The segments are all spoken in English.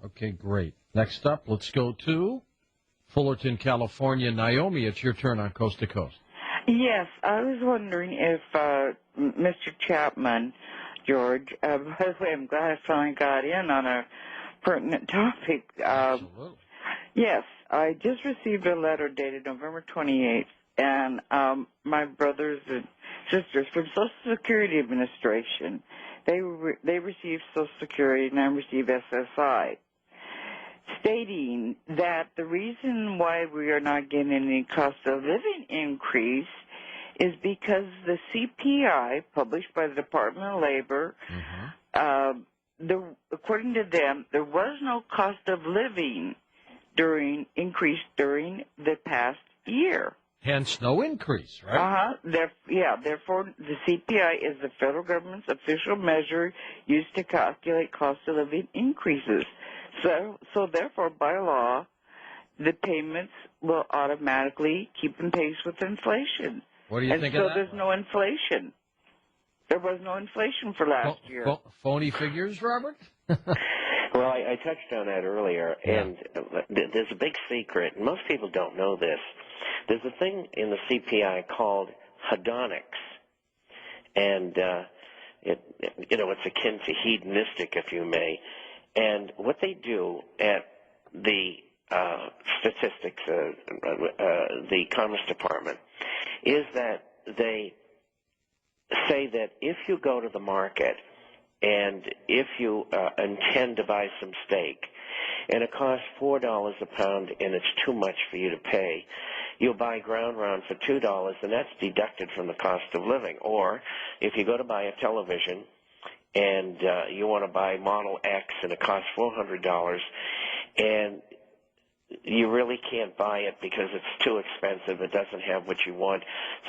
Okay, great. Next up, let's go to Fullerton, California. Naomi, it's your turn on Coast to Coast. Yes, I was wondering if Mr. Chapman, George, by the way, I'm glad I finally got in on a pertinent topic. Absolutely. Yes, I just received a letter dated November 28th, and my brothers and sisters from Social Security Administration, they received Social Security and I received SSI, stating that the reason why we are not getting any cost of living increase is because the CPI, published by the Department of Labor, according to them, there was no cost of living increase during the past year. Hence, no increase, right? Therefore, the CPI is the federal government's official measure used to calculate cost of living increases. So therefore, by law, the payments will automatically keep in pace with inflation. What do you think of that? And so there's no inflation. There was no inflation for last year. Phony figures, Robert? Well, I touched on that earlier, and there's a big secret. Most people don't know this. There's a thing in the CPI called hedonics, and it's akin to hedonistic, if you may. And what they do at the statistics, the Commerce Department, is that they say that if you go to the market and if you intend to buy some steak and it costs $4 a pound and it's too much for you to pay, you'll buy ground round for $2 and that's deducted from the cost of living. Or if you go to buy a television and you want to buy Model X and it costs $400 and you really can't buy it because it's too expensive, it doesn't have what you want,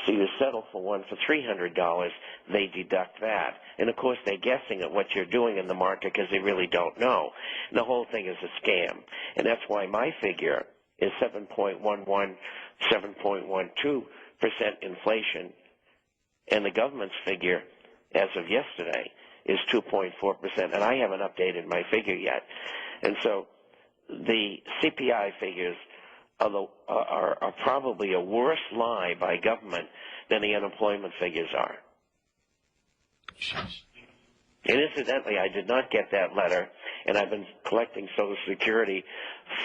so you settle for one for $300, they deduct that. And, of course, they're guessing at what you're doing in the market because they really don't know. And the whole thing is a scam. And that's why my figure is 7.11, 7.12% inflation, and the government's figure, as of yesterday, is 2.4%. And I haven't updated my figure yet. And so the CPI figures are probably a worse lie by government than the unemployment figures are. Jeez. And incidentally, I did not get that letter, and I've been collecting Social Security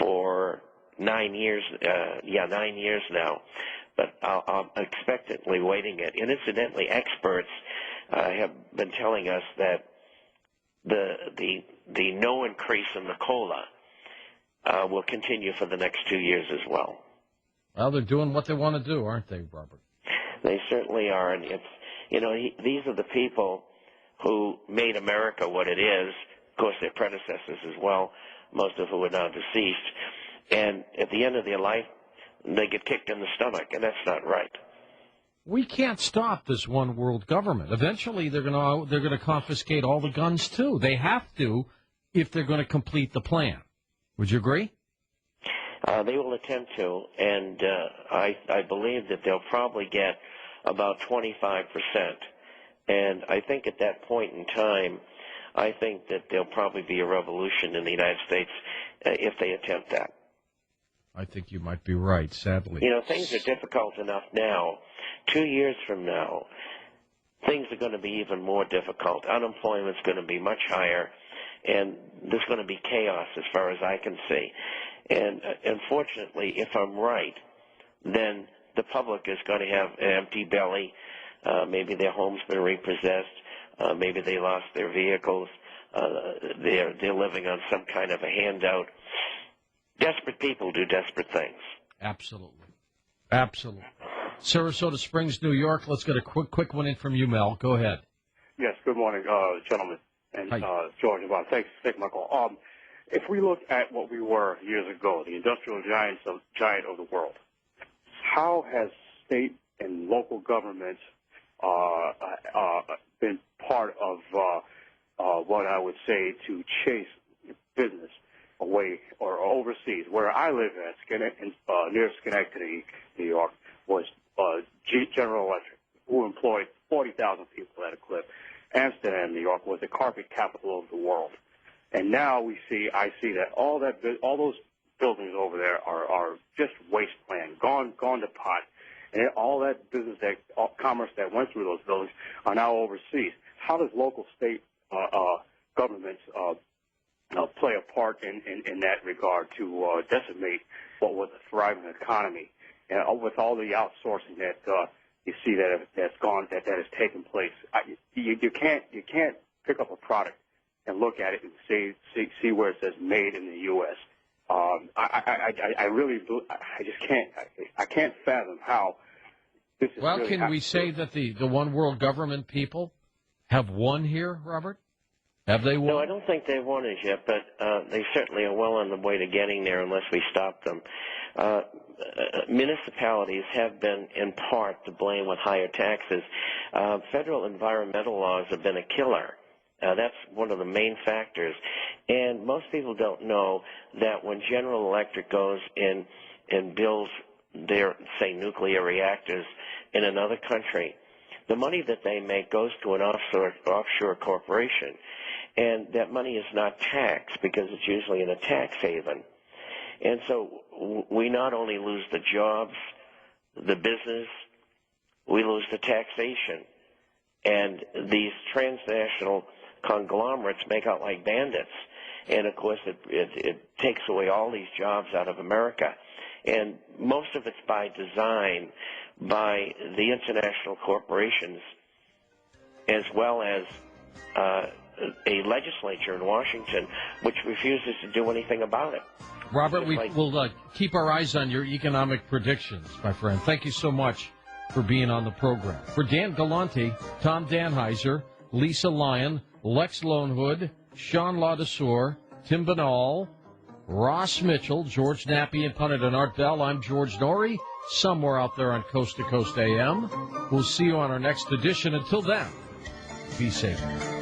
for 9 years. 9 years now. But I'm expectantly waiting it. And incidentally, experts have been telling us that the no increase in the COLA will continue for the next 2 years as well. Well, they're doing what they want to do, aren't they, Robert? They certainly are, and it's these are the people who made America what it is. Of course, their predecessors as well, most of whom are now deceased. And at the end of their life, they get kicked in the stomach, and that's not right. We can't stop this one world government. Eventually, they're going to confiscate all the guns too. They have to, if they're going to complete the plan. Would you agree? They will attempt to, and I believe that they'll probably get about 25%. And I think at that point in time, I think that there'll probably be a revolution in the United States if they attempt that. I think you might be right, sadly. Things are difficult enough now. 2 years from now, things are going to be even more difficult. Unemployment's going to be much higher, and there's going to be chaos as far as I can see. And unfortunately, if I'm right, then the public is going to have an empty belly. Maybe their home's been repossessed. Maybe they lost their vehicles. They're living on some kind of a handout. Desperate people do desperate things. Absolutely. Absolutely. Sarasota Springs, New York. Let's get a quick one in from you, Mel. Go ahead. Yes, good morning, gentlemen, and George and Bob. Thanks for taking my call. If we look at what we were years ago, the industrial giant of the world, how has state and local governments been part of what I would say to chase business away or overseas? Where I live at, near Schenectady, New York, was General Electric, who employed 40,000 people at a clip. Amsterdam, New York, was the carpet capital of the world. And now I see that all those buildings over there are just wasteland, gone to pot. And all that business, commerce that went through those buildings are now overseas. How does local state governments play a part in that regard to decimate what was a thriving economy? And with all the outsourcing that you see that has taken place, you can't pick up a product and look at it and see where it says made in the U.S. I really just can't fathom how this is. Well, really can we say that the one world government people have won here, Robert? Have they won? No, I don't think they've won as yet, but they certainly are well on the way to getting there unless we stop them. Municipalities have been, in part, to blame with higher taxes. Federal environmental laws have been a killer. That's one of the main factors. And most people don't know that when General Electric goes in and builds their, say, nuclear reactors in another country, the money that they make goes to an offshore corporation. And that money is not taxed because it's usually in a tax haven. And so we not only lose the jobs, the business, we lose the taxation. And these transnational conglomerates make out like bandits. And, of course, it takes away all these jobs out of America. And most of it's by design by the international corporations as well as a legislature in Washington which refuses to do anything about it. Robert, we'll keep our eyes on your economic predictions, my friend. Thank you so much for being on the program. For Dan Galante, Tom Danheiser, Lisa Lyon, Lex Lonehood, Sean Ladesseur, Tim Banal, Ross Mitchell, George Nappy, and pundit and Art Bell, I'm George Norrie, somewhere out there on Coast to Coast AM. We'll see you on our next edition. Until then, be safe.